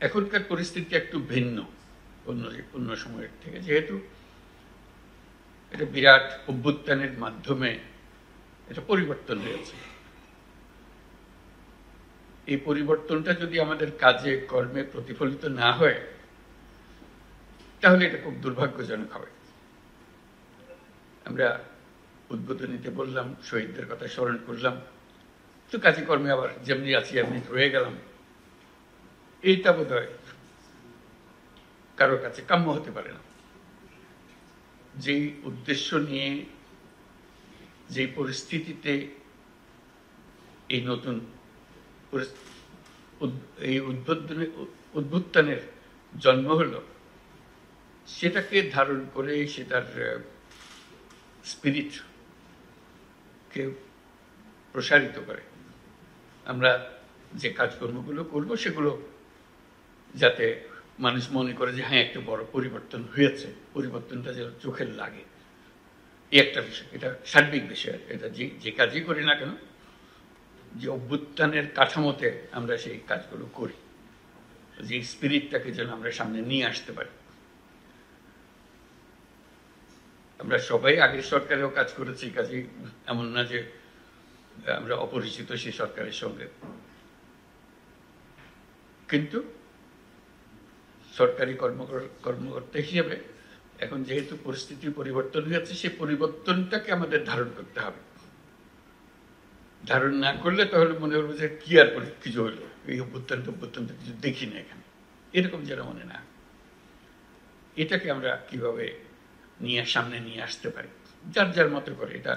এখনকার পরিস্থিতি একটু ভিন্ন অন্য সময়ের থেকে, যেহেতু এটা বিরাট অভ্যুত্থানের মাধ্যমে এটা পরিবর্তন হয়েছে। এই পরিবর্তনটা যদি আমাদের কাজে কর্মে প্রতিফলিত না হয় তাহলে এটা খুব দুর্ভাগ্যজনক হবে। আমরা উদ্বোধনীতে বললাম, শহীদদের কথা স্মরণ করলাম, তো কাজে কর্মে আবার যেমনি আছি এমনি রয়ে গেলাম। এইটা বোধ হয় কারোর কাছে কাম্য হতে পারে না। যেই উদ্দেশ্য নিয়ে, যেই পরিস্থিতিতে এই নতুন এই উদ্বোধনের জন্ম হলো, সেটাকে ধারণ করে সেটার স্পিরিটকে প্রসারিত করে আমরা যে কাজকর্মগুলো করব সেগুলো যাতে মানুষ মনে করে যে হ্যাঁ একটা বড় পরিবর্তন হয়েছে, পরিবর্তনটা যেন চোখের লাগে, এই একটা বিষয়। এটা সার্বিক বিষয়। এটা যে কাজই করি না কেন, যে অভ্যুত্থানের কাঠামোতে আমরা সেই কাজগুলো করি, যে স্পিরিটটাকে যেন আমরা সামনে নিয়ে আসতে পারি। আমরা সবাই আগের সরকারেও কাজ করেছি, কাজে এমন না যে আমরা অপরিচিত সেই সরকারের সঙ্গে। কিন্তু সরকারি কর্মকর্তা হিসেবে এখন যেহেতু পরিস্থিতির পরিবর্তন হয়েছে, সেই পরিবর্তনটাকে আমাদের ধারণ করতে হবে। ধারণ না করলে তাহলে মনে হলো যে কি আর কিছু হলো, এই অভ্যুত্থানটা কিছু দেখি না এখানে, এরকম যেন মনে না। এটাকে আমরা কিভাবে সামনে নিয়ে আসতে পারি, যার যার মতো করে। এটা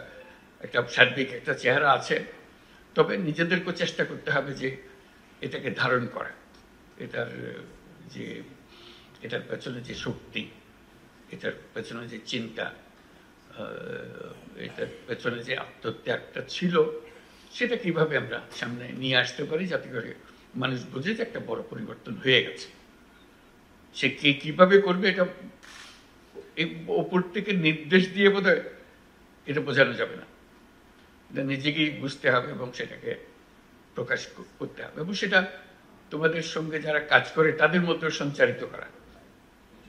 একটা সার্বিক একটা চেহারা আছে, তবে নিজেদেরকেও চেষ্টা করতে হবে যে এটাকে ধারণ করা, এটার পেছনে যে শক্তি, এটার পেছনে যে চিন্তা, এটার পেছনে যে আত্মত্যাগটা ছিল, সেটা কিভাবে আমরা সামনে নিয়ে আসতে পারি, যাতে করে মানুষ বুঝে যে একটা বড় পরিবর্তন হয়ে গেছে। সে কে কিভাবে করবে এটা ওপর থেকে নির্দেশ দিয়ে বোধহয় এটা বোঝানো যাবে না। এটা নিজেকেই বুঝতে হবে এবং সেটাকে প্রকাশ করতে হবে, এবং সেটা তোমাদের সঙ্গে যারা কাজ করে তাদের মধ্যেও সঞ্চারিত করা।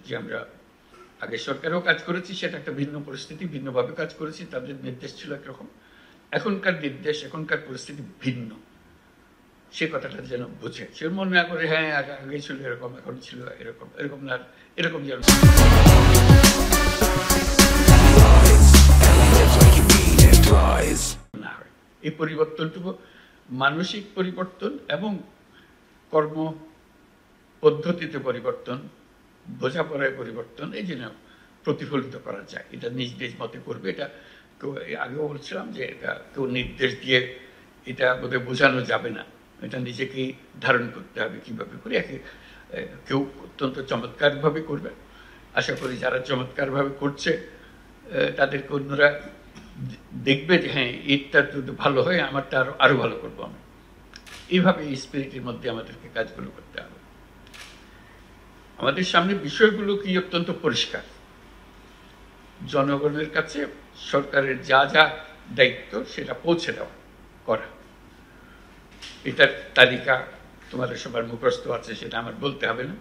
যে আমরা আগের সরকারেও কাজ করেছি, সেটা একটা ভিন্ন পরিস্থিতি, ভিন্নভাবে কাজ করেছি, তাদের নির্দেশ ছিল একরকম। এখনকার নির্দেশ, এখনকার পরিস্থিতি ভিন্ন, সে কথাটা যেন বুঝে, সে মনে না করে হ্যাঁ আগে ছিল এরকম, এখন ছিল এরকম, এরকম না, এরকম যেন না হয়। এই পরিবর্তনটুকু মানসিক পরিবর্তন এবং কর্ম পদ্ধতিতে পরিবর্তন, বোঝাপড়ায় পরিবর্তন, এই জন্য প্রতিফলিত করা যায়। এটা নিজ নিজ মতে করবে। এটা কেউ, আগেও বলছিলাম যে এটা কেউ নির্দেশ দিয়ে এটা বোধহয় বোঝানো যাবে না, এটা নিজেকেই ধারণ করতে হবে কিভাবে করে। কেউ অত্যন্ত চমৎকারভাবে করবে, আশা করি যারা চমৎকারভাবে করছে তাদেরকে অন্যরা দেখবে যে হ্যাঁ এটা যদি ভালো হয় আমারটা আরো ভালো করবো আমি। এইভাবে এই স্পিরিটের মধ্যে আমাদেরকে কাজগুলো করতে হবে। আমাদের সামনে বিষয়গুলো কি অত্যন্ত পরিষ্কার। জনগণের কাছে সরকারের যা যা দায়িত্ব সেটা পৌঁছে দেওয়া করা, এটার তালিকা তোমাদের সবার মুখস্থ আছে, সেটা আমার বলতে হবে না।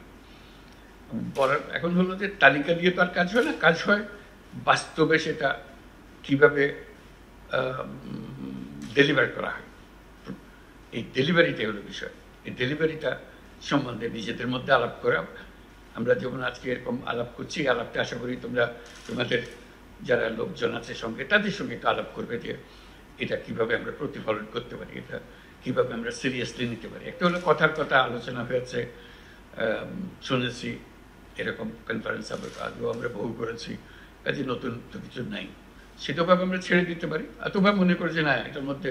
এখন হলো যে তালিকা দিয়ে তো আর কাজ হয় না, কাজ হয় বাস্তবে সেটা কিভাবে ডেলিভার করা হয়। এই ডেলিভারিটাই হলো বিষয়। এই ডেলিভারিটা সম্বন্ধে নিজেদের মধ্যে আলাপ করা। আমরা যেমন আজকে এরকম আলাপ করছি, আলাপটা আশা করি তোমাদের যারা লোকজন আছে সঙ্গে, তাদের সঙ্গে একটু আলাপ করবে যে এটা কিভাবে আমরা প্রতিফলন করতে পারি, এটা কিভাবে আমরা সিরিয়াসলি নিতে পারি। একটা হলো কথার কথা আলোচনা হয়েছে, শুনেছি, এরকম কনফারেন্স আগেও আমরা বহু করেছি, কাজে নতুন তো কিছু নাই। সেটাভাবে আমরা ছেড়ে দিতে পারি, অথবা মনে করি যে না এটার মধ্যে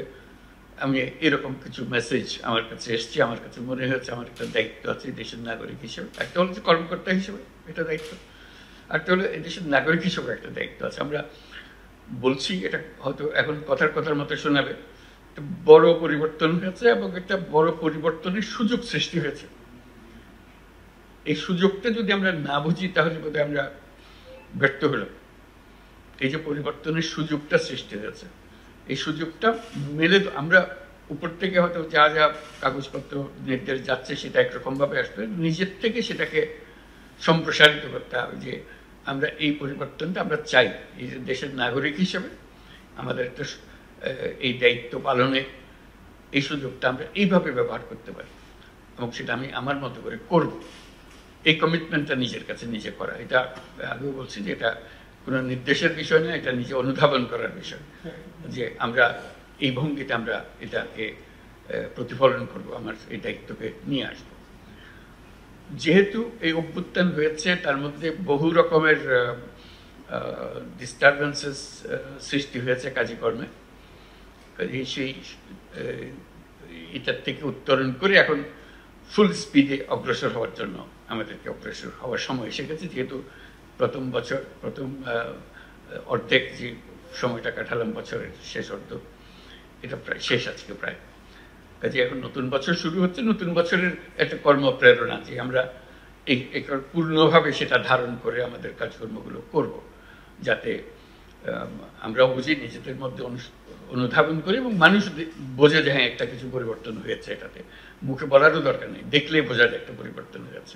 আমি এরকম কিছু মেসেজ আমার কাছে এসছে, আমার কাছে মনে হয়েছে আমার একটা দায়িত্ব আছে দেশের নাগরিক হিসেবে। একটা হলো যে কর্মকর্তা হিসেবে এটা দায়িত্ব, একটা হলো দেশের নাগরিক হিসেবে একটা দায়িত্ব আছে। আমরা বলছি, এটা হয়তো এখন কথার মতো শোনাবে, বড় পরিবর্তন হয়েছে এবং একটা বড় পরিবর্তনের সুযোগ সৃষ্টি হয়েছে। এই সুযোগটা যদি আমরা না বুঝি তাহলে বোধহয় আমরা ব্যর্থ হলাম। এই যে পরিবর্তনের সুযোগটা সৃষ্টি হয়েছে, এই সুযোগটা আমরা উপর থেকে হয়তো যা যা কাগজপত্র নির্দেশ যাচ্ছে সেটা একরকমভাবে আসবে, নিজের থেকে সেটাকে সম্প্রসারিত করতে হবে যে আমরা এই পরিবর্তনটা আমরা চাই। এই দেশের নাগরিক হিসেবে আমাদের একটা এই দায়িত্ব পালনে এই সুযোগটা আমরা এইভাবে ব্যবহার করতে পারি এবং সেটা আমি আমার মতো করে করব। এই কমিটমেন্টটা নিজের কাছে নিজে করা, এটা আগেও বলছি যে এটা কোনো নির্দেশের বিষয় না, এটা নিজে অনুধাবন করার বিষয় যে আমরা এই ভঙ্গিতে আমরা এটাকে প্রতিফলন করব, আমার এই দায়িত্বকে নিয়ে আসবো। যেহেতু এই অভ্যুত্থান হয়েছে, তার মধ্যে বহু রকমের ডিস্টারবেন্সেস সৃষ্টি হয়েছে কাজকর্মে, সেই এটার থেকে উত্তরণ করে এখন ফুল স্পিডে অগ্রসর হওয়ার জন্য আমাদেরকে অগ্রসর হওয়ার সময় এসে গেছে। যেহেতু প্রথম অর্ধেক যে সময়টা কাটালাম, বছরের শেষ অর্ধ, এটা প্রায় শেষ আজকে প্রায়। কাজে এখন নতুন বছর শুরু হচ্ছে, নতুন বছরের একটা কর্মপ্রেরণা যে আমরা পূর্ণভাবে সেটা ধারণ করে আমাদের কাজকর্মগুলো করব, যাতে আমরাও বুঝি, নিজেদের মধ্যে অনুধাবন করি এবং মানুষ বোঝে যে হ্যাঁ একটা কিছু পরিবর্তন হয়েছে। এটাতে মুখে বলারও দরকার নেই, দেখলেই বোঝা যায় একটা পরিবর্তন হয়েছে।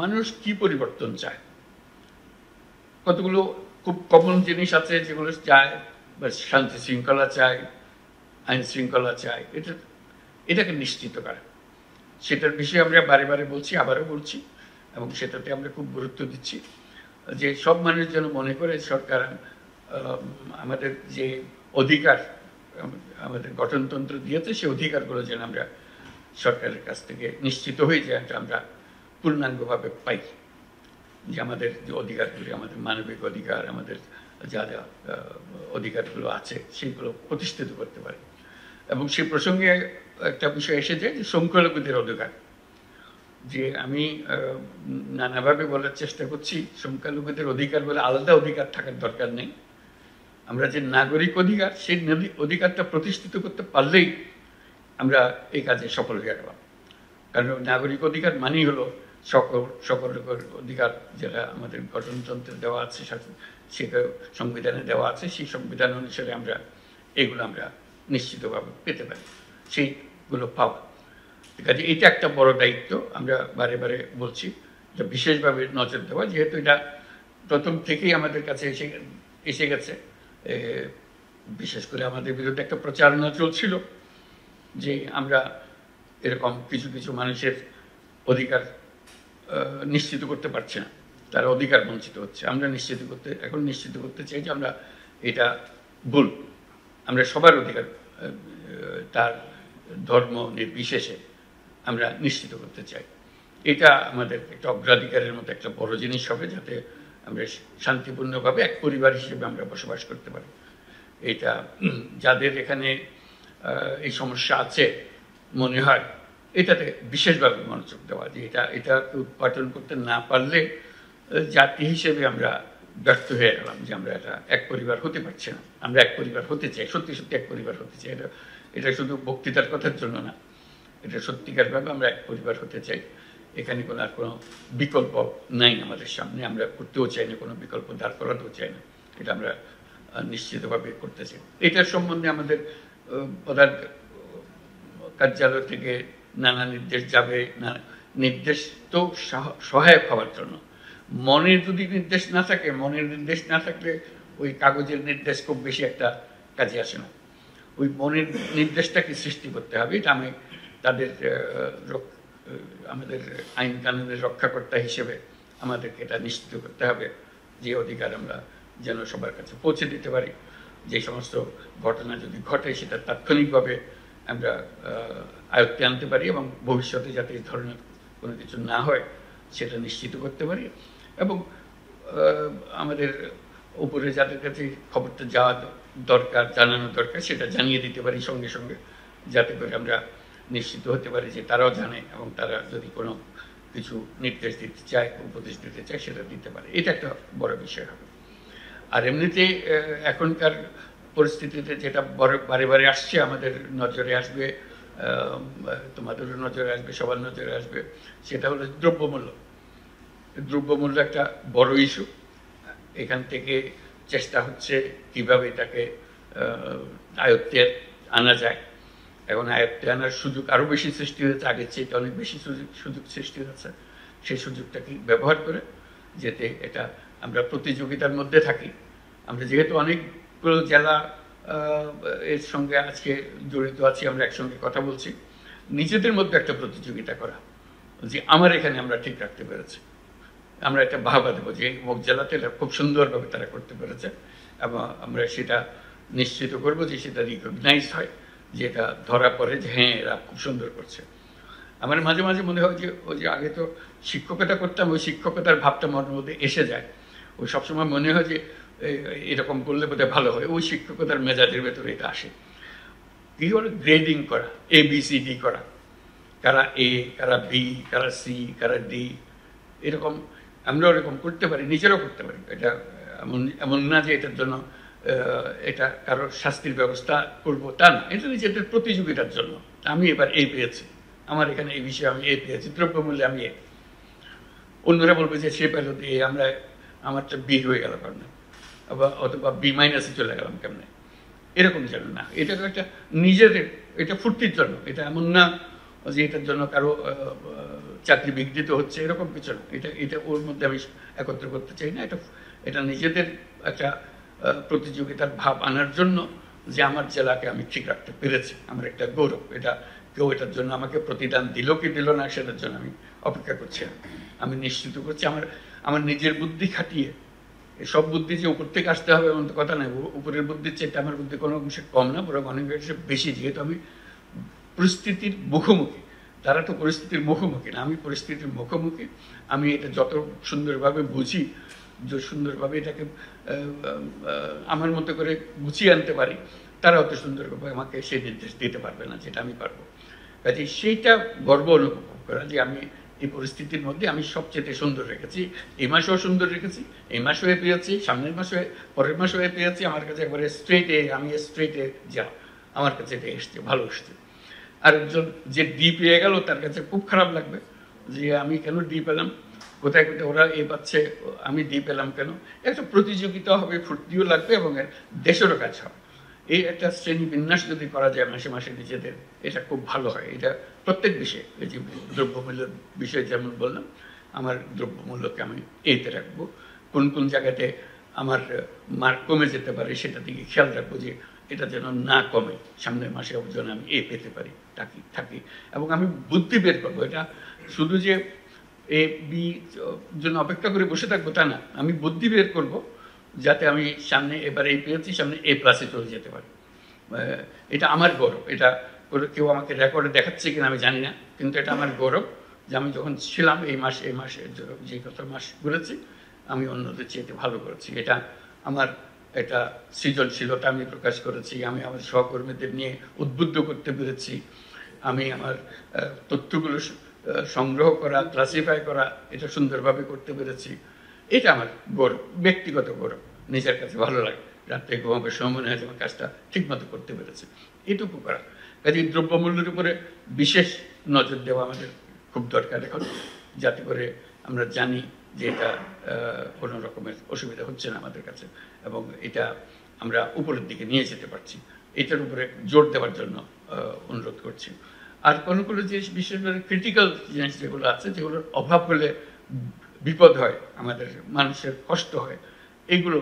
মানুষ কি পরিবর্তন চায়? কতগুলো খুব কমন জিনিস আছে যেগুলো চায়, বা শান্তি শৃঙ্খলা চায়, আইন শৃঙ্খলা চায়, এটাকে নিশ্চিত করা। সেটার বিষয়ে আমরা বারে বারে বলছি, আবারও বলছি, এবং সেটাতে আমরা খুব গুরুত্ব দিচ্ছি যে সব মানুষ যেন মনে করে সরকার আমাদের যে অধিকার আমাদের গঠনতন্ত্র দিয়েছে, সেই অধিকারগুলো যেন আমরা সরকারের কাছ থেকে নিশ্চিত হয়ে যায়, আমরা পূর্ণাঙ্গভাবে পাই। যে আমাদের যে অধিকারগুলি, আমাদের মানবিক অধিকার, আমাদের যা যা অধিকারগুলো আছে সেগুলো প্রতিষ্ঠিত করতে পারি। এবং সেই প্রসঙ্গে একটা বিষয় এসে যায় যে সংখ্যালঘুদের অধিকার, যে আমি নানাভাবে বলার চেষ্টা করছি সংখ্যালঘুদের অধিকার বলে আলাদা অধিকার থাকার দরকার নেই। আমরা যে নাগরিক অধিকার, সেই অধিকারটা প্রতিষ্ঠিত করতে পারলেই আমরা এই কাজে সফল হয়ে গেলাম। কারণ নাগরিক অধিকার মানেই হলো সকল অধিকার যেটা আমাদের গঠনতন্ত্রে দেওয়া আছে, সেটা সংবিধানে দেওয়া আছে, সেই সংবিধান অনুসারে আমরা এগুলো আমরা নিশ্চিতভাবে পেতে পারি, সেইগুলো পাওয়া। কাজে এটা একটা বড় দায়িত্ব, আমরা বারে বারে বলছি, এটা বিশেষভাবে নজর দেওয়া, যেহেতু এটা প্রথম থেকেই আমাদের কাছে এসে গেছে। বিশেষ করে আমাদের বিরুদ্ধে একটা প্রচারণা চলছিল যে আমরা এরকম কিছু কিছু মানুষের অধিকার নিশ্চিত করতে পারছি না, তারা অধিকার বঞ্চিত হচ্ছে। আমরা এখন নিশ্চিত করতে চাই যে আমরা এটা ভুল, আমরা সবার অধিকার তার ধর্ম নির্বিশেষে আমরা নিশ্চিত করতে চাই। এটা আমাদের একটা অগ্রাধিকারের মতো একটা বড় জিনিস হবে, যাতে আমরা শান্তিপূর্ণভাবে এক পরিবার হিসেবে আমরা বসবাস করতে পারি। এটা যাদের এখানে এই সমস্যা আছে মনে হয়, এটাতে বিশেষভাবে মনোযোগ দেওয়া, যে এটাকে উৎপাদন করতে না পারলে জাতি হিসেবে আমরা ব্যর্থ হয়ে গেলাম, যে আমরা এটা এক পরিবার হতে পারছি না। আমরা এক পরিবার হতে চাই, সত্যি সত্যি এক পরিবার হতে চাই। এটা শুধু বক্তৃতার কথার জন্য না, এটা সত্যিকারভাবে আমরা এক পরিবার হতে চাই। এখানে আর কোনো বিকল্প নাই আমাদের সামনে, আমরা করতেও চাই না, কোনো বিকল্প দাঁড় করাতেও চাই না, এটা আমরা নিশ্চিতভাবে করতে চাই। এটার সম্বন্ধে আমাদের প্রধান কার্যালয় থেকে নানা নির্দেশ যাবে, নির্দেশ তো সহায়ক হওয়ার জন্য। মনের যদি নির্দেশ না থাকে, মনের নির্দেশ না থাকলে ওই কাগজের নির্দেশ খুব বেশি একটা কাজে আসে না। ওই মনের নির্দেশটাকে সৃষ্টি করতে হবে, এটা আমি তাদের আমাদের আইন কানুনের রক্ষাকর্তা হিসেবে আমাদেরকে এটা নিশ্চিত করতে হবে যে অধিকার আমরা যেন সবার কাছে পৌঁছে দিতে পারি। যে সমস্ত ঘটনা যদি ঘটে সেটা তাৎক্ষণিকভাবে আমরা আয়ত্তে আনতে পারি এবং ভবিষ্যতে যাতে এই ধরনের কোনো কিছু না হয় সেটা নিশ্চিত করতে পারি। এবং আমাদের উপরে যাদের কাছে খবরটা যাওয়া দরকার, জানানো দরকার, সেটা জানিয়ে দিতে পারি সঙ্গে সঙ্গে, যাতে করে আমরা নিশ্চিত হতে পারি যে তারাও জানে এবং তারা যদি কোনো কিছু নির্দেশ দিতে চায়, উপদেশ দিতে চায়, সেটা দিতে পারে। এটা একটা বড় বিষয় হবে। আর এমনিতে এখনকার পরিস্থিতিতে যেটা বারে বারে আসছে, আমাদের নজরে আসবে, তোমাদেরও নজরে আসবে, সবার নজরে আসবে, সেটা হলো দ্রব্যমূল্য। দ্রব্যমূল্য একটা বড় ইস্যু। এখান থেকে চেষ্টা হচ্ছে কিভাবে এটাকে আয়ত্তে আনা যায়। এখন আয়ত্তে আনার সুযোগ আরও বেশি সৃষ্টি হয়েছে, আগের চেয়ে অনেক বেশি সুযোগ সৃষ্টি হয়েছে। সেই সুযোগটাকে ব্যবহার করে যাতে এটা আমরা প্রতিযোগিতার মধ্যে থাকি। আমরা যেহেতু অনেকগুলো জেলা এর সঙ্গে আজকে জড়িত আছি, আমরা একসঙ্গে কথা বলছি, নিজেদের মধ্যে একটা প্রতিযোগিতা করা যে আমার এখানে আমরা ঠিক রাখতে পেরেছি, আমরা একটা বাহবা দেবো যে অমুক জেলাতে এটা খুব সুন্দরভাবে তারা করতে পেরেছে, এবং আমরা সেটা নিশ্চিত করবো যে সেটা রিকগনাইজ হয়, যে এটা ধরা পড়ে যে হ্যাঁ এরা খুব সুন্দর করছে। আমার মাঝে মাঝে মনে হয় যে ওই যে আগে তো শিক্ষকতা করতাম, ওই শিক্ষকতার ভাবটা মনের মধ্যে এসে যায়, ওই সবসময় মনে হয় যে এরকম করলে বোধহয় ভালো হয়, ওই শিক্ষকতার মেজাজের ভেতরে এটা আসে। কি হলো গ্রেডিং করা, ABCD করা, কারা A, কারা B, কারা C, কারা D, এরকম আমরা ওরকম করতে পারি, নিজেরাও করতে পারি। এটা এমন না যে এটার জন্য এটা কারোর শাস্তির ব্যবস্থা করব তা না, এটা নিজেদের প্রতিযোগিতার জন্য। আমি এবার A পেয়েছি, আমার এখানে এই বিষয়ে আমি A পেয়েছি, দ্রব্যমূল্যে আমি A, অন্যরা বলবে যে সে পেল A, আমরা আমারটা B হয়ে গেল কেমন, অথবা B- চলে গেলাম কেমনে, এরকম যেন না। এটা তো একটা নিজেদের, এটা ফুর্তির জন্য, এটা এমন না যে এটার জন্য কারো চাকরি বিঘ্নিত হচ্ছে, এরকম কিছু না। এটা ওর মধ্যে আমি একত্র করতে চাই না। এটা নিজেদের একটা প্রতিযোগিতার ভাব আনার জন্য, যে আমার জেলাকে আমি ঠিক রাখতে পেরেছি, আমার একটা গৌরব। এটা কেউ এটার জন্য আমাকে প্রতিদান দিল কি দিল না সেটার জন্য আমি অপেক্ষা করছি না, আমি নিশ্চিত করছি আমার নিজের বুদ্ধি খাটিয়ে। সব বুদ্ধি যে উপর থেকে আসতে হবে এমন তো কথা নয়, উপরের বুদ্ধির চেয়ে আমার বুদ্ধি কোনো অংশে কম না, বরং অনেক অংশে বেশি, যেহেতু আমি পরিস্থিতির মুখোমুখি। তারা তো পরিস্থিতির মুখোমুখি না, আমি পরিস্থিতির মুখোমুখি। আমি এটা যত সুন্দরভাবে বুঝি, যে সুন্দরভাবে এটাকে আমার মতো করে গুছিয়ে আনতে পারি, তারা অত সুন্দরভাবে আমাকে সেই নির্দেশ দিতে পারবে না যেটা আমি পারবো। কাজে সেইটা গর্ব অনুভব করা যে আমি এই পরিস্থিতির মধ্যে আমি সবচেয়ে সুন্দর রেখেছি, এই মাসেও সুন্দর রেখেছি, এই মাসেও পেয়েছি, সামনের মাসে, পরের মাসেও পেয়েছি। আমার কাছে একবারে স্ট্রেটে, আমি স্ট্রেটে যা, আমার কাছে এটা এসছে, ভালো এসছে। আরেকজন যে ডি পেয়ে গেল তার কাছে খুব খারাপ লাগবে যে আমি কেন ডি পেলাম, কোথায় কোথায় ওরা এ পাচ্ছে, আমি ডি পেলাম কেন। একটা প্রতিযোগিতা হবে, ফুর্তিও লাগবে, এবং দেশেরও কাজ হবে। এই একটা শ্রেণী বিন্যাস যদি করা যায় মাসে মাসে নিজেদের, এটা খুব ভালো হয়। এটা প্রত্যেক বিষয়ে, এই যে দ্রব্যমূল্যের বিষয়ে যেমন বললাম, আমার দ্রব্যমূল্যকে আমি এতে রাখবো, কোন কোন জায়গাতে আমার মার্ক কমে যেতে পারে সেটা দিকে খেয়াল রাখবো, যে এটা যেন না কমে, সামনের মাসে যেন আমি পেতে পারি থাকি। এবং আমি বুদ্ধি বের করবো, এটা শুধু যে বি জন্য অপেক্ষা করে বসে থাকবো তা না, আমি বুদ্ধি বের করবো যাতে আমি সামনে এবার পেয়েছি, সামনে প্লাসে চলে যেতে পারি। এটা আমার গৌরব। এটা কেউ আমাকে রেকর্ডে দেখাচ্ছে কিনা আমি জানি না, কিন্তু এটা আমার গৌরব যে আমি যখন ছিলাম এই মাসে যে কত মাস ঘুরেছি, আমি অন্যদের চেয়ে ভালো করেছি। এটা আমার একটা সৃজনশীলতা আমি প্রকাশ করেছি, আমি আমার সহকর্মীদের নিয়ে উদ্বুদ্ধ করতে পেরেছি, আমি আমার তথ্যগুলো সংগ্রহ করা, ক্লাসিফাই করা, এটা সুন্দরভাবে করতে পেরেছি। এটা আমার গৌরব, ব্যক্তিগত গৌরব, নিজের কাছে ভালো লাগে। রাত্রে ঘুমাবার সময় মনে হয় আমার কাজটা ঠিকমতো করতে পেরেছে, এটুকু করা। কাজে দ্রব্যমূল্যের উপরে বিশেষ নজর দেওয়া আমাদের খুব দরকার এখন, যাতে করে আমরা জানি যে এটা কোনো রকমের অসুবিধা হচ্ছে না আমাদের কাছে, এবং এটা আমরা উপরের দিকে নিয়ে যেতে পারছি। এটার উপরে জোর দেওয়ার জন্য অনুরোধ করছি। আর কোনো কোনো জিনিস, বিশেষভাবে ক্রিটিক্যাল জিনিস যেগুলো আছে, যেগুলোর অভাব হলে বিপদ হয়, আমাদের মানুষের কষ্ট হয়, এইগুলো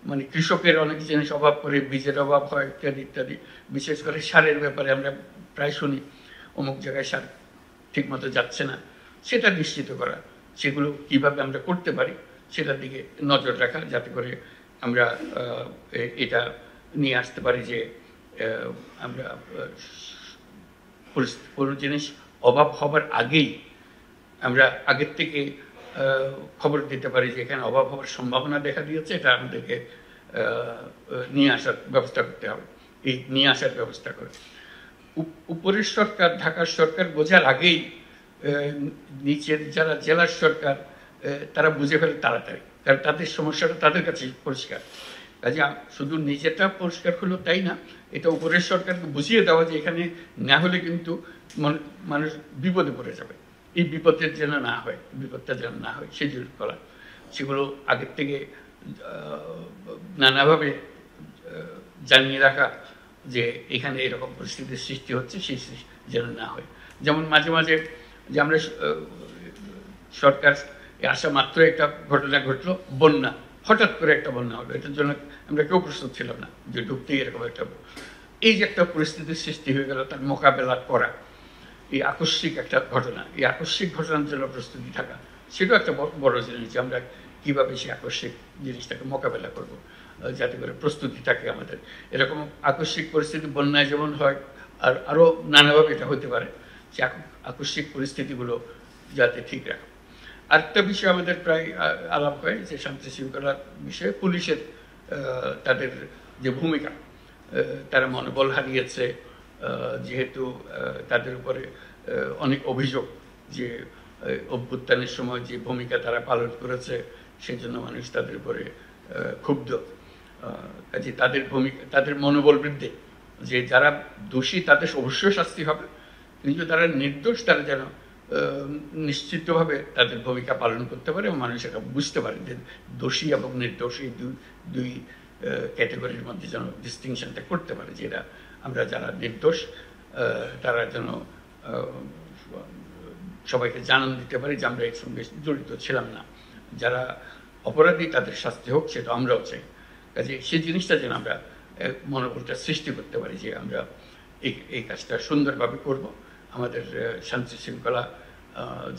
মানে কৃষকের অনেক জিনিস অভাব করে, বীজের অভাব হয় ইত্যাদি ইত্যাদি। বিশেষ করে সারের ব্যাপারে আমরা প্রায় শুনি অমুক জায়গায় সার ঠিকমতো যাচ্ছে না, সেটা নিশ্চিত করা, সেগুলো কিভাবে আমরা করতে পারি সেটার দিকে নজর রাখা, যাতে করে আমরা এটা নিয়ে আসতে পারি যে আমরা কোনো জিনিস অভাব হবার আগেই আমরা আগের থেকে খবর দিতে পারি যে এখানে অভাব হওয়ার সম্ভাবনা দেখা দিয়েছে, এটা আমাদেরকে নিয়ে আসার ব্যবস্থা করতে হবে। এই নিয়ে আসার ব্যবস্থা করে উপরের সরকার, ঢাকার সরকার বোঝার আগেই নিচের যারা জেলার সরকার তারা বুঝে ফেলে তাড়াতাড়ি, কারণ তাদের সমস্যাটা তাদের কাছে পরিষ্কার। কাজে শুধু নিজেটা পরিষ্কার হলো তাই না, এটা উপরের সরকারকে বুঝিয়ে দেওয়া যে এখানে না হলে কিন্তু মানুষ বিপদে পড়ে যাবে, এই বিপদের যেন না হয়, বিপদটা যেন না হয় সেগুলো করা, সেগুলো আগের থেকে নানাভাবে জানিয়ে রাখা, যে এখানে এরকম পরিস্থিতির সৃষ্টি হচ্ছে, সেই যেন না হয়। যেমন মাঝে মাঝে যে আমরা সরকার আসা মাত্র একটা ঘটনা ঘটলো, বন্যা, হঠাৎ করে একটা বন্যা হলো, এটার জন্য আমরা কেউ প্রস্তুত ছিলাম না যে ঢুকতেই এরকম একটা, এই যে একটা পরিস্থিতির সৃষ্টি হয়ে গেল, তার মোকাবেলা করা, এই আকস্মিক একটা ঘটনা, এই আকস্মিক ঘটনার জন্য প্রস্তুতি থাকা, সেটাও একটা বড় জিনিস যে আমরা কীভাবে সেই আকস্মিক জিনিসটাকে মোকাবেলা করব, যাতে করে প্রস্তুতি থাকে আমাদের। এরকম আকস্মিক পরিস্থিতি বন্যায় যেমন হয়, আর আরও নানাভাবে এটা হতে পারে, সে আকস্মিক পরিস্থিতিগুলো যাতে ঠিক রাখা। আরেকটা বিষয় আমাদের প্রায় আলাপ হয় যে শান্তি শৃঙ্খলার বিষয়ে পুলিশের তাদের যে ভূমিকা, তারা মনোবল হারিয়েছে, যেহেতু তাদের উপরে অনেক অভিযোগ যে অভ্যুত্থানের সময় যে ভূমিকা তারা পালন করেছে, সেই জন্য মানুষ তাদের উপরে ক্ষুব্ধ। কাজে তাদের ভূমিকা, তাদের মনোবল বৃদ্ধি, যে যারা দোষী তাদের অবশ্যই শাস্তি হবে, কিন্তু তারা নির্দোষ, তারা যেন নিশ্চিতভাবে তাদের ভূমিকা পালন করতে পারে এবং মানুষ এটা বুঝতে পারে যে দোষী এবং নির্দোষ এই দুই ক্যাটাগরির মধ্যে যেন ডিস্টিংশনটা করতে পারে, যে এরা আমরা যারা নির্দোষ তারা যেন সবাইকে জানান দিতে পারি যে আমরা এর সঙ্গে জড়িত ছিলাম না, যারা অপরাধী তাদের শাস্তি হোক, সেটা আমরাও চাই। কাজে সেই জিনিসটা যেন আমরা মনোবলটা সৃষ্টি করতে পারি যে আমরা এই কাজটা সুন্দরভাবে করব, আমাদের শান্তি শৃঙ্খলা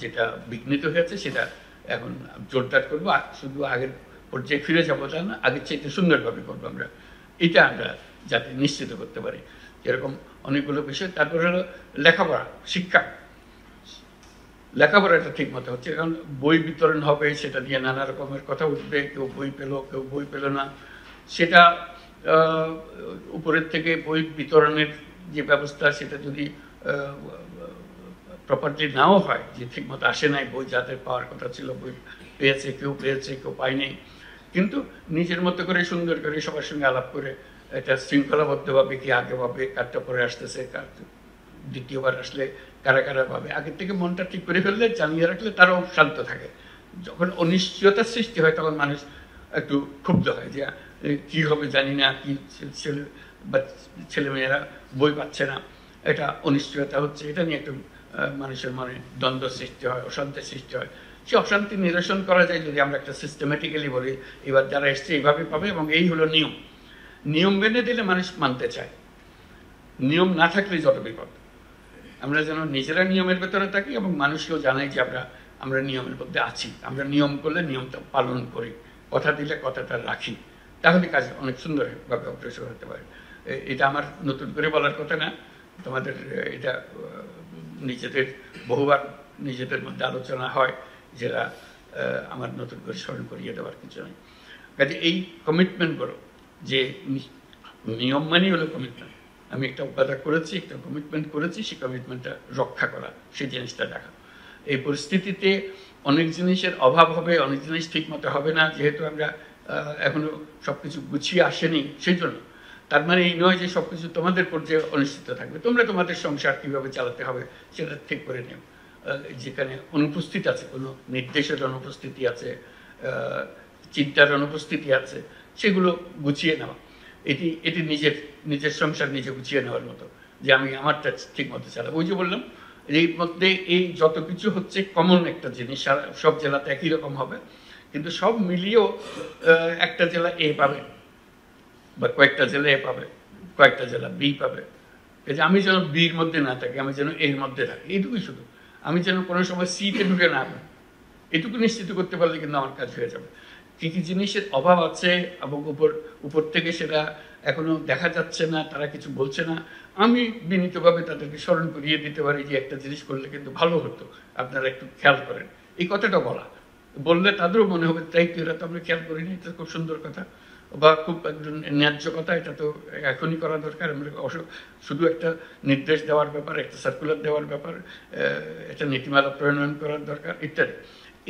যেটা বিঘ্নিত হয়েছে সেটা এখন জোরদার করবো, শুধু আগের পর্যায়ে ফিরে যাবো তা না, আগের চাইতে সুন্দরভাবে করবো আমরা, এটা আমরা যাতে নিশ্চিত করতে পারি। এরকম অনেকগুলো বিষয়। তারপরে হলো লেখাপড়া, শিক্ষা, লেখাপড়াটা ঠিক মতো হচ্ছে, কারণ বই বিতরণ হবে, সেটা নিয়ে নানা রকমের কথা উঠবে, কেউ বই পেলো, কেউ বই পেল না, সেটা উপরের থেকে বই বিতরণের যে ব্যবস্থা, সেটা যদি প্রপারলি নাও হয়, যে ঠিক মতো আসে নাই বই, যাদের পাওয়ার কথা ছিল বই পেয়েছে, কেউ পায়নি, কিন্তু নিজের মতো করে সুন্দর করে সবার সঙ্গে আলাপ করে এটা শৃঙ্খলাবদ্ধভাবে কি আগে ভাবে কারটা পরে আসতেছে, কার দ্বিতীয়বার আসলে কারা কারা ভাবে, আগের থেকে মনটা ঠিক করে ফেললে, জানিয়ে রাখলে তারাও শান্ত থাকে। যখন অনিশ্চয়তার সৃষ্টি হয় তখন মানুষ একটু ক্ষুব্ধ হয় যে কি হবে জানি না, কি ছেলেমেয়েরা বই পাচ্ছে না, এটা অনিশ্চয়তা হচ্ছে, এটা নিয়ে একটু মানুষের মনে দ্বন্দ্ব সৃষ্টি হয়, অশান্তির সৃষ্টি হয়। সে অশান্তি নিরসন করা যায় যদি আমরা একটা সিস্টেমেটিক্যালি বলি, এবার যারা এসছে এইভাবে পাবে এবং এই হলো নিয়ম, নিয়ম মেনে দিলে মানুষ মানতে চায়। নিয়ম না থাকলে যত বিপদ। আমরা যেন নিজেরা নিয়মের ভেতরে থাকি এবং মানুষকেও জানাই যে আমরা নিয়মের মধ্যে আছি, আমরা নিয়ম করলে নিয়মটা পালন করি, কথা দিলে কথাটা রাখি, তাহলে কাজ অনেক সুন্দরভাবে অগ্রসর হতে পারে। এটা আমার নতুন করে বলার কথা না, তোমাদের এটা নিজেদের বহুবার নিজেদের মধ্যে আলোচনা হয়, যেটা আমার নতুন করে স্মরণ করিয়ে দেওয়ার কিছু নেই। কাজে এই কমিটমেন্টগুলো, যে নিয়ম মানি হলো কমিটমেন্ট, আমি একটা উপাদান করেছি, একটা কমিটমেন্ট করেছি, সেই কমিটমেন্টটা রক্ষা করা, সেই জিনিসটা দেখা। এই পরিস্থিতিতে অনেক জিনিসের অভাব হবে, অনেক জিনিস ঠিক মতো হবে না, যেহেতু আমরা এখনো সবকিছু গুছিয়ে আসেনি, সেই জন্য। তার মানে এই নয় যে সবকিছু তোমাদের পর্যায়ে অনিশ্চিত থাকবে, তোমরা তোমাদের সংসার কিভাবে চালাতে হবে সেটা ঠিক করে নিও। যেখানে অনুপস্থিত আছে, কোনো নির্দেশের অনুপস্থিতি আছে, চিন্তার অনুপস্থিতি আছে, সেগুলো গুছিয়ে নেওয়া, এটি নিজের সংসার নিজে গুছিয়ে নেওয়ার মতো, যে আমি আমারটা ঠিক মতো চালাবো। ওই যে বললাম, এর মধ্যে এই যত কিছু হচ্ছে কমন একটা জিনিস, সব জেলাতে একই রকম হবে, কিন্তু সব মিলিয়েও একটা জেলা এ পাবে, বা কয়েকটা জেলা এ পাবে, কয়েকটা জেলা বি পাবে। আমি যেন বির মধ্যে না থাকি, আমি যেন এর মধ্যে থাকি, এইটুকুই শুধু। আমি যেন কোনো সময় সিতে ঢুকে না পাই, এটুকু নিশ্চিত করতে পারলে কিন্তু আমার কাজ হয়ে যাবে। কী কী জিনিসের অভাব আছে এবং উপর থেকে সেটা এখনো দেখা যাচ্ছে না, তারা কিছু বলছে না, আমি বিনীতভাবে তাদেরকে স্মরণ করিয়ে দিতে পারি যে একটা জিনিস করলে কিন্তু ভালো হতো, আপনারা একটু খেয়াল করেন। এই কথাটা বললে তাদেরও মনে হবে তাই তো, এরা তো আমরা খেয়াল করিনি, এটা খুব সুন্দর কথা বা খুব একজন ন্যায্য কথা, এটা তো এখনই করা দরকার। আমরা শুধু একটা নির্দেশ দেওয়ার ব্যাপার, একটা সার্কুলার দেওয়ার ব্যাপার, একটা নীতিমালা প্রণয়ন করার দরকার ইত্যাদি।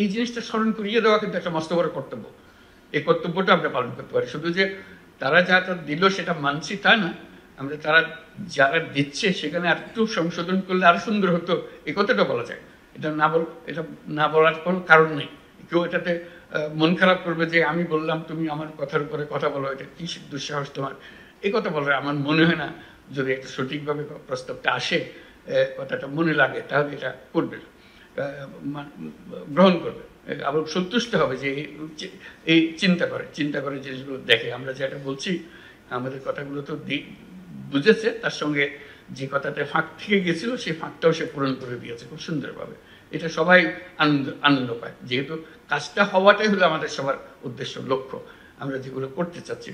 এই জিনিসটা স্মরণ করিয়ে দেওয়া কিন্তু একটা মস্ত বড় কর্তব্য। এই কর্তব্যটা আমরা পালন করতে পারি। শুধু যে তারা যা দিল সেটা মানছি তা না, আমরা তারা যারা দিচ্ছে সেখানে আর একটু সংশোধন করলে আরো সুন্দর হতো, এই কথাটা বলা যায়। এটা না বলার কোনো কারণ নেই। কেউ এটাতে মন খারাপ করবে যে আমি বললাম তুমি আমার কথার উপরে কথা বলো, এটা কি দুঃসাহস তোমার, এই কথা বলে আমার মনে হয় না যদি একটা সঠিকভাবে প্রস্তাবটা আসে, কথাটা মনে লাগে, তাহলে এটা করবে, গ্রহণ করবে, আবার সন্তুষ্ট হবে যে এই চিন্তা করে জিনিসগুলো দেখে। আমরা যেটা বলছি আমাদের কথাগুলো তো বুঝেছে, তার সঙ্গে যে কথাটা ফাঁক থেকে গেছিল সেই ফাঁকটাও সে পূরণ করে দিয়েছে খুব সুন্দরভাবে। এটা সবাই আনন্দ পায়, যেহেতু কাজটা হওয়াটাই হলো আমাদের সবার উদ্দেশ্য, লক্ষ্য। আমরা যেগুলো করতে চাচ্ছি,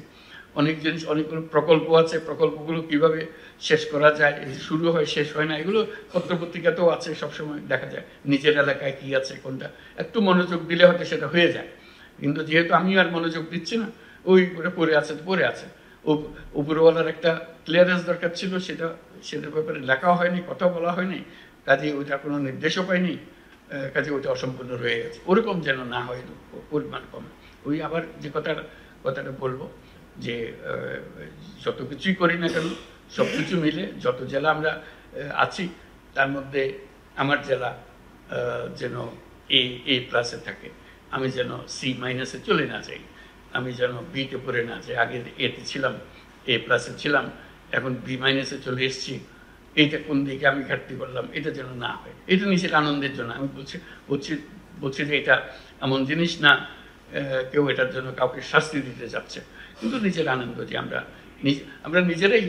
অনেক জিনিস, অনেকগুলো প্রকল্প আছে, প্রকল্পগুলো কিভাবে শেষ করা যায়, শুরু হয় শেষ হয় না, এগুলো পত্রপত্রিকাতেও আছে, সবসময় দেখা যায় নিজের এলাকায় কি আছে, কোনটা একটু মনোযোগ দিলে হয়তো সেটা হয়ে যায়। কিন্তু যেহেতু আমি আর মনোযোগ দিচ্ছি না, ওই করে পড়ে আছে উপরওয়ালার একটা ক্লিয়ারেন্স দরকার ছিল, সেটার ব্যাপারে লেখাও হয়নি, কথা বলা হয়নি, কাজে ওইটা কোনো নির্দেশও পাইনি, কাজে ওইটা অসম্পূর্ণ রয়ে গেছে। ওরকম যেন না হয়, পরিমাণ কমে। ওই আবার যে কথাটা বলবো যে যত কিছুই করি না কেন, সব কিছু মিলে যত জেলা আমরা আছি তার মধ্যে আমার জেলা যেন A+ থাকে, আমি যেন C- চলে না যাই, আমি যেন B-তে পড়ে না যাই। আগে A-তে ছিলাম, A+ ছিলাম, এখন B- চলে এসেছি, এইটা কোন দিকে আমি ঘাটতি করলাম, এটা যেন না হয়। এটা নিজের আনন্দের জন্য আমি বলছি যে এটা এমন জিনিস না কেউ এটার জন্য কাউকে শাস্তি দিতে যাচ্ছে, কিন্তু নিজের আনন্দ যে আমরা নিজেরাই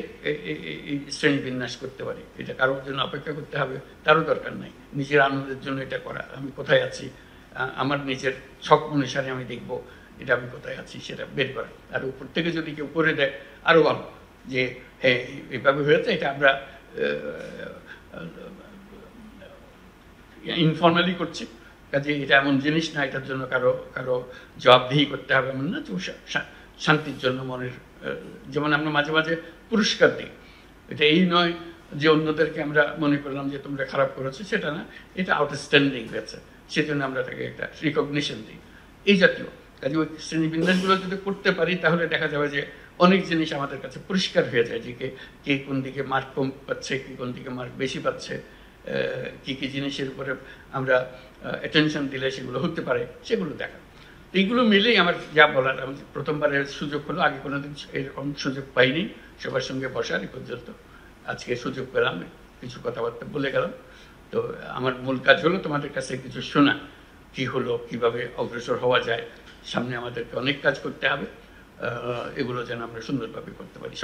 এই শ্রেণী বিন্যাস করতে পারি। এটা কারোর জন্য অপেক্ষা করতে হবে তারও দরকার নাই, নিজের আনন্দের জন্য এটা করা। আমি কোথায় আছি, আমার নিজের ছক অনুসারে আমি দেখব এটা আমি কোথায় আছি, সেটা বের করা। আর উপর থেকে যদি কেউ করে দেয় আরও ভালো, যে হ্যাঁ এইভাবে হয়েছে, এটা আমরা ইনফর্মালি করছি, কাজে এটা এমন জিনিস না এটার জন্য কারো জবাবদিহি করতে হবে এমন না। শান্তির জন্য মনের, যেমন আমরা মাঝে মাঝে পুরস্কার দিই, এটা এই নয় যে অন্যদেরকে আমরা মনে করলাম যে তোমরা খারাপ করেছো, সেটা না, এটা আউটস্ট্যান্ডিং হয়েছে, সেজন্য আমরা তাকে একটা রিকগনিশন দিই, এই জাতীয়। কাজে ওই শ্রেণীবিন্যাসগুলো যদি করতে পারি তাহলে দেখা যাবে যে অনেক জিনিস আমাদের কাছে পরিষ্কার হয়ে যায়, যে কে কোন দিকে মার্ক কম পাচ্ছে, কে কোন দিকে মার্ক বেশি পাচ্ছে, কি জিনিসের উপরে আমরা অ্যাটেনশন দিলে সেগুলো হতে পারে, সেগুলো দেখা। এইগুলো মিলেই আমার যা বলার, আমি প্রথমবারের সুযোগ হলো, আগে কোনোদিন এরকম সুযোগ পাইনি সবার সঙ্গে বসার। এই পর্যন্ত আজকে সুযোগ পেলাম, কিছু কথাবার্তা বলে গেলাম। তো আমার মূল কাজ হলো তোমাদের কাছে কিছু শোনা, কি হলো, কিভাবে অগ্রসর হওয়া যায়, সামনে আমাদেরকে অনেক কাজ করতে হবে, এগুলো যেন আমরা সুন্দরভাবে করতে পারি।